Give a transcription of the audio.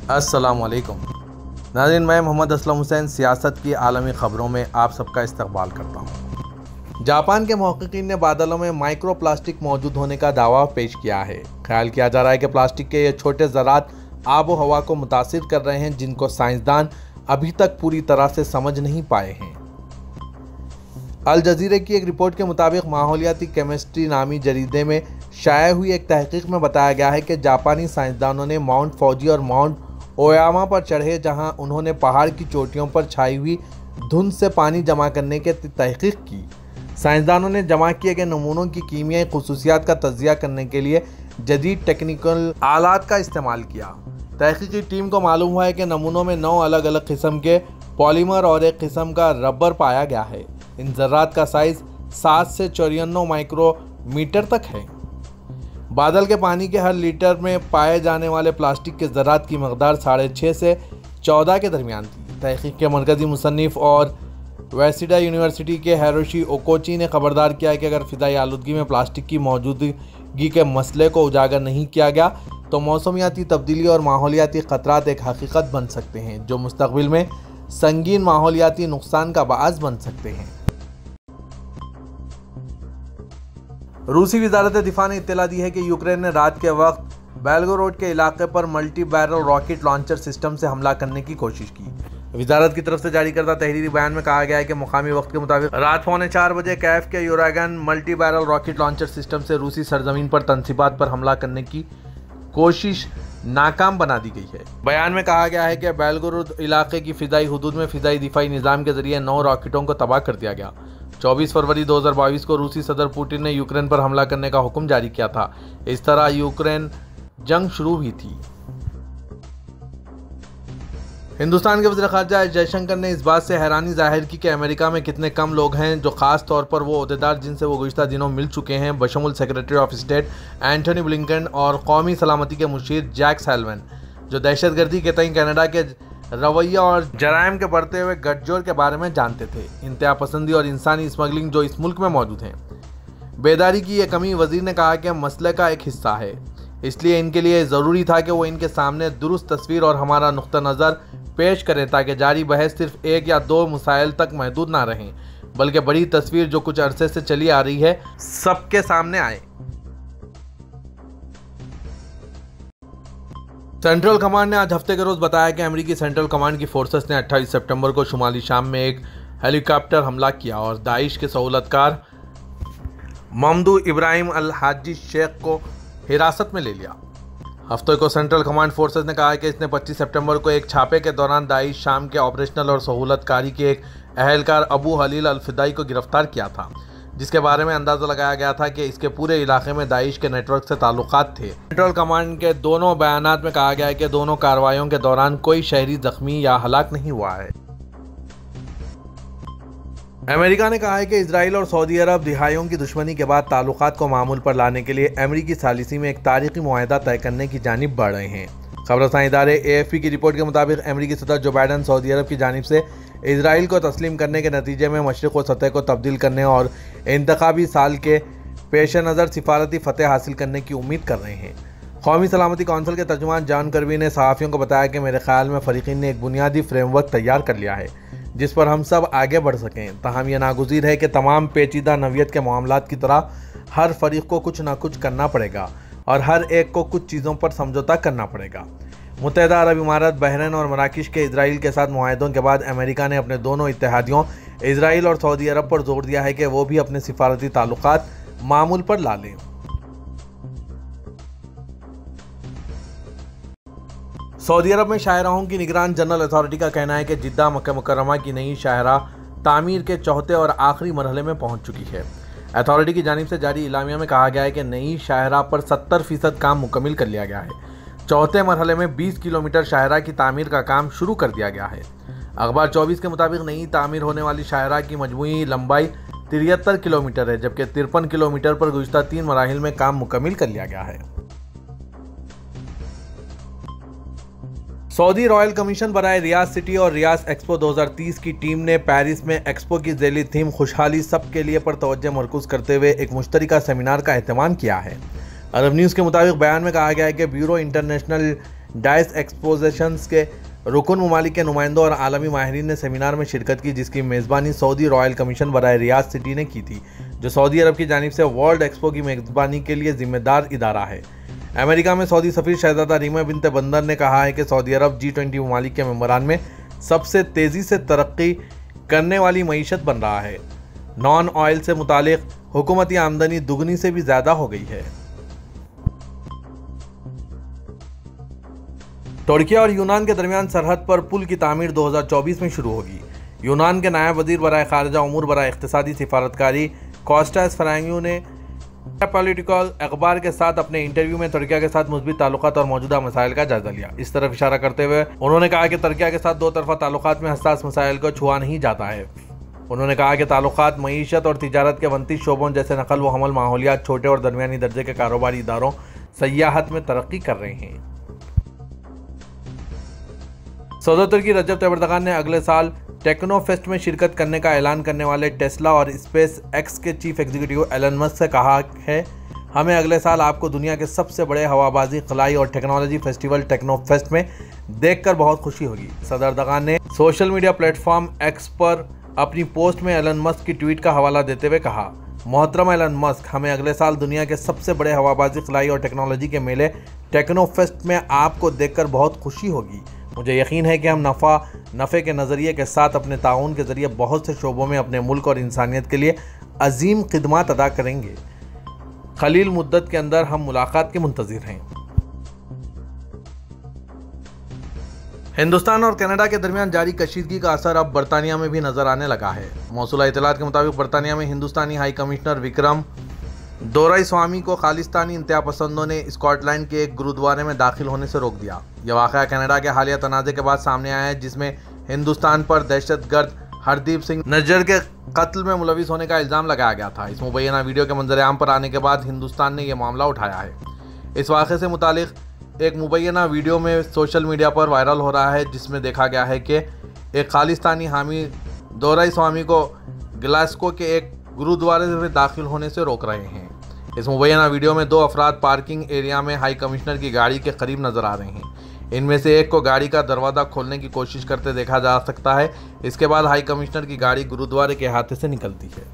अस्सलाम वालेकुम नाज़रीन, मैं मोहम्मद असलम हुसैन सियासत की आलमी ख़बरों में आप सबका इस्तकबाल करता हूँ। जापान के महक़क़ीन ने बादलों में माइक्रो प्लास्टिक मौजूद होने का दावा पेश किया है। ख्याल किया जा रहा है कि प्लास्टिक के ये छोटे ज़रात आबो हवा को मुतासिर कर रहे हैं, जिनको साइंसदान अभी तक पूरी तरह से समझ नहीं पाए हैं। अल जज़ीरा की एक रिपोर्ट के मुताबिक माहौलियाती केमिस्ट्री नामी जरीदे में शाया हुई एक तहकीक में बताया गया है कि जापानी साइंसदानों ने माउंट फौजी और माउंट ओयामा पर चढ़े, जहां उन्होंने पहाड़ की चोटियों पर छाई हुई धुंध से पानी जमा करने की तहकीक की। साइंसदानों ने जमा किए गए नमूनों की कीमियाई खुसूसियात का तज्जिया करने के लिए जदीद टेक्निकल आलात का इस्तेमाल किया। तहकीकी टीम को मालूम हुआ है कि नमूनों में 9 अलग अलग किस्म के पॉलीमर और एक किस्म का रबर पाया गया है। इन ज़र्रात का साइज़ 7 से 94 माइक्रोमीटर तक है। बादल के पानी के हर लीटर में पाए जाने वाले प्लास्टिक के ज़रात की मकदार 6.5 से 14 के दरमियान थी। तहकीक के मरकज़ी मुसन्निफ़ और वेसिडा यूनिवर्सिटी के हिरोशी ओकोची ने खबरदार किया है कि अगर फ़िज़ाई आलूदगी में प्लास्टिक की मौजूदगी के मसले को उजागर नहीं किया गया तो मौसमियाती तब्दीली और माहौलियाती ख़तरात एक हकीकत बन सकते हैं, जो मुस्तक़बिल में संगीन माहौलियाती नुकसान का बाअस बन सकते हैं। रूसी वज़ारत दिफ़ा ने इत्तला दी है कि यूक्रेन ने रात के वक्त बेलगोरोड के इलाके पर multi barrel rocket launcher system से हमला करने की कोशिश की। वज़ारत की तरफ से जारी करदा तहरीरी बयान में कहा गया है कि मुकामी वक्त के मुताबिक रात 3:45 बजे कैफ के Uragan multi barrel rocket launcher system से रूसी सरजमीन पर तनसीबात पर हमला करने की कोशिश नाकाम बना दी गई है। बयान में कहा गया है कि बेलगोरोड इलाके की फ़िज़ाई हदूद में फ़िज़ाई दिफ़ाई निज़ाम के जरिए 9 रॉकेटों को तबाह कर दिया गया। 24 फरवरी 2022 को रूसी सदर पुतिन ने यूक्रेन पर हमला करने का हुक्म जारी किया था। इस तरह यूक्रेन जंग शुरू हुई थी। हिंदुस्तान के वज़ीर ख़ारजा एस जयशंकर ने इस बात से हैरानी जाहिर की कि अमेरिका में कितने कम लोग हैं जो ख़ास तौर पर वो ओहदेदार जिनसे वो गुज़िश्ता दिनों मिल चुके हैं, बशमुल secretary of state Antony Blinken और कौमी सलामती के मुशीर जैक सैल्वन, जो दहशतगर्दी के तय कनाडा के रवैया और जराइम के बढ़ते हुए गठजोड़ के बारे में जानते थे। इंतहा पसंदी और इंसानी स्मगलिंग जो इस मुल्क में मौजूद हैं। बेदारी की यह कमी वज़ीर ने कहा कि मसले का एक हिस्सा है, इसलिए इनके लिए ज़रूरी था कि वो इनके सामने दुरुस्त तस्वीर और हमारा नुक्ता नज़र पेश करें, ताकि जारी बहस सिर्फ 1 या 2 मसाइल तक महदूद ना रहें, बल्कि बड़ी तस्वीर जो कुछ अरसे से चली आ रही है सबके सामने आए। सेंट्रल कमांड ने आज हफ्ते के रोज़ बताया कि अमेरिकी सेंट्रल कमांड की फोर्सेस ने 28 सितंबर को शुमाली शाम में एक हेलीकॉप्टर हमला किया और दाइश के सहूलतकार ममदू इब्राहिम अल हाजी शेख को हिरासत में ले लिया। हफ्ते को सेंट्रल कमांड फोर्सेस ने कहा है कि इसने 25 सितंबर को एक छापे के दौरान दाइश शाम के ऑपरेशनल और सहूलतकारी के एक अहलकार अबू हलील अल फिदाई को गिरफ्तार किया था, जिसके बारे में अंदाज़ा लगाया गया था कि इसके पूरे इलाके में दाइश के नेटवर्क से ताल्लुकात थे। सेंट्रल कमांड के दोनों बयानात में कहा गया है कि दोनों कार्रवाइयों के दौरान कोई शहरी जख्मी या हलाक नहीं हुआ है। अमेरिका ने कहा है कि इजराइल और सऊदी अरब दिहाइयों की दुश्मनी के बाद ताल्लुकात को मामूल पर लाने के लिए अमेरिकी सालिसी में एक तारीखी मुआहदा तय करने की जानिब बढ़ रहे हैं। खबरसां इदारे AFP की रिपोर्ट के मुताबिक अमेरिकी सदर जो बाइडन सऊदी अरब की जानिब से इजराइल को तस्लीम करने के नतीजे में मशरिक़ व सतह को तब्दील करने और इंतखाबी साल के पेश नज़र सिफारती फ़तह हासिल करने की उम्मीद कर रहे हैं। कौमी सलामती कौंसिल के तर्जुमान जॉन कर्बी ने सहाफ़ियों को बताया कि मेरे ख्याल में फ़रीक़ीन ने एक बुनियादी फ्रेमवर्क तैयार कर लिया है जिस पर हम सब आगे बढ़ सकें। ताहम यह नागुज़ीर है कि तमाम पेचीदा नवियत के मामलात की तरह हर फरीक को कुछ ना कुछ करना पड़ेगा और हर एक को कुछ चीज़ों पर समझौता करना पड़ेगा। मुत्तहिदा अरब इमारात, बहरीन और मराकश के इजराइल के साथ मुआहदों के बाद अमेरिका ने अपने दोनों इत्तेहादियों इजराइल और सऊदी अरब पर जोर दिया है कि वो भी अपने सिफारती ताल्लुकात मामूल पर ला लें। सऊदी अरब में शाहराहों की निगरान जनरल अथॉरिटी का कहना है कि जिद्दा मक्का मुकर्रमा की नई शाहराह तामीर के चौथे और आखिरी मरहले में पहुंच चुकी है। अथॉरिटी की जानिब से जारी इलामिया में कहा गया है कि नई शाहराह पर 70% काम मुकम्मिल कर लिया गया है। चौथे मरहले में 20 किलोमीटर शाहराह की तामीर का काम शुरू कर दिया गया है। अखबार 24 के मुताबिक नई तामीर होने वाली शाहराह की मजमूई लंबाई 73 किलोमीटर है, जबकि 53 किलोमीटर पर गुज़िश्ता 3 मराहिल में काम मुकम्मिल कर लिया गया है। सऊदी रॉयल कमीशन बराए रियाद सिटी और रियाद एक्सपो 2030 की टीम ने पेरिस में एक्सपो की ज़ैली थीम खुशहाली सब के लिए पर तवज्जो मरकूज़ करते हुए एक मुश्तरका सेमिनार का एहतमाम किया है। अरब न्यूज़ के मुताबिक बयान में कहा गया है कि ब्यूरो इंटरनेशनल डाइस एक्सपोजिशंस के रुकन ममालिक के नुमाइंदों और आलमी माहिरीन ने सेमिनार में शिरकत की, जिसकी मेज़बानी सऊदी रॉयल कमीशन बराए रियाद सिटी ने की थी, जो सऊदी अरब की जानिब से वर्ल्ड एक्सपो की मेज़बानी के लिए जिम्मेदार इदारा है। अमेरिका में सऊदी सफ़ीर शहजादा रीमा बिनते बंदर ने कहा है कि सऊदी अरब G20 ममालिक के मेंबरान में सबसे तेज़ी से तरक्की करने वाली मईशत बन रहा है। नॉन ऑयल से मुतालिक हुकूमती आमदनी दुगनी से भी ज़्यादा हो गई है। तुर्की और यूनान के दरमियान सरहद पर पुल की तामीर 2024 में शुरू होगी। यूनान के नायब वजीर बराए खारजा उमूर बराए इख्तिसादी सिफारतकारी कॉस्टास फरांगियो ने पॉलिटिकल अखबार के साथ अपने इंटरव्यू में तुर्की के साथ मुस्बित ताल्लुकात और मौजूदा मसाइल का जायजा लिया। इस तरफ इशारा करते हुए उन्होंने कहा कि तुर्की के साथ दो तरफा ताल्लुकात में हसास मसाइल को छुआ नहीं जाता है। उन्होंने कहा कि ताल्लुकात मईशत और तिजारत के 29 शोबों जैसे नकल व हमल, माहौलियात, छोटे और दरमियानी दर्जे के कारोबारी इदारों, सयाहत में तरक्की कर रहे हैं। सदर तुर्की रजब तैयब एर्दोगान ने अगले साल टेक्नो फेस्ट में शिरकत करने का ऐलान करने वाले टेस्ला और स्पेस एक्स के चीफ एग्जीक्यूटिव एलन मस्क से कहा है, हमें अगले साल आपको दुनिया के सबसे बड़े हवाबाजी, खलाई और टेक्नोलॉजी फेस्टिवल टेक्नो फेस्ट में देखकर बहुत खुशी होगी। सदर एर्दोगान ने सोशल मीडिया प्लेटफॉर्म एक्स पर अपनी पोस्ट में एलन मस्क की ट्वीट का हवाला देते हुए कहा, मोहतरम एलन मस्क, हमें अगले साल दुनिया के सबसे बड़े हवाबाजी, खलाई और टेक्नोलॉजी के मेले टेक्नो फेस्ट में आपको देखकर बहुत खुशी होगी। मुझे यकीन है कि हम नफ़े के नज़रिए के साथ अपने ताउन के ज़रिए बहुत से शोबों में अपने मुल्क और इंसानियत के लिए अजीम खिदमात अदा करेंगे। खलील मुद्दत के अंदर हम मुलाकात के मुंतज़िर हैं। हिंदुस्तान और कनाडा के दरमियान जारी कशीदगी का असर अब बरतानिया में भी नजर आने लगा है। मौसूला इतलात के मुताबिक बरतानिया में हिंदुस्तानी हाई कमिश्नर विक्रम दोराईस्वामी को खालिस्तानी इंतहा पसंदों ने स्कॉटलैंड के एक गुरुद्वारे में दाखिल होने से रोक दिया। यह वाक़या कनाडा के हालिया तनाज़े के बाद सामने आया है, जिसमें हिंदुस्तान पर दहशतगर्द हरदीप सिंह नज्जर के कत्ल में मुलविस होने का इल्ज़ाम लगाया गया था। इस मुबैना वीडियो के मंजर-ए-आम पर आने के बाद हिंदुस्तान ने यह मामला उठाया है। इस वाक़े से मुतालिक एक मुबैना वीडियो में सोशल मीडिया पर वायरल हो रहा है, जिसमें देखा गया है कि एक खालिस्तानी हामी दोराईस्वामी को ग्लासगो के एक गुरुद्वारे में दाखिल होने से रोक रहे हैं। इस मुबैना वीडियो में दो अफराद पार्किंग एरिया में हाई कमिश्नर की गाड़ी के करीब नजर आ रहे हैं। इनमें से एक को गाड़ी का दरवाज़ा खोलने की कोशिश करते देखा जा सकता है। इसके बाद हाई कमिश्नर की गाड़ी गुरुद्वारे के अहाते से निकलती है।